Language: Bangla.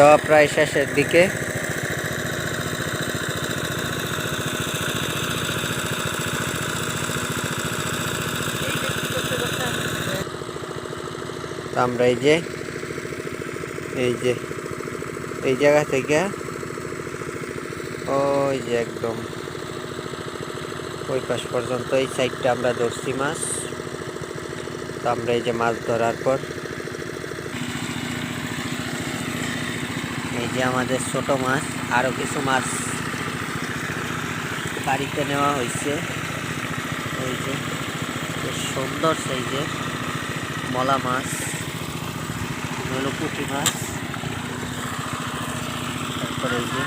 যাওয়া প্রায় শেষের দিকে। আমরা এই যে এই জায়গা থেকে ওই যে একদম ওই পাশ পর্যন্ত এই সাইডটা আমরা ধরছি মাছ। তো আমরা এই যে মাছ ধরার পর এই যে আমাদের ছোট মাছ, আরো কিছু মাছ বাড়িতে নেওয়া হয়েছে। এই যে বেশ সুন্দর সাইজের মলা মাছ, হলো পুঁটি মাছ। তারপরে এই যে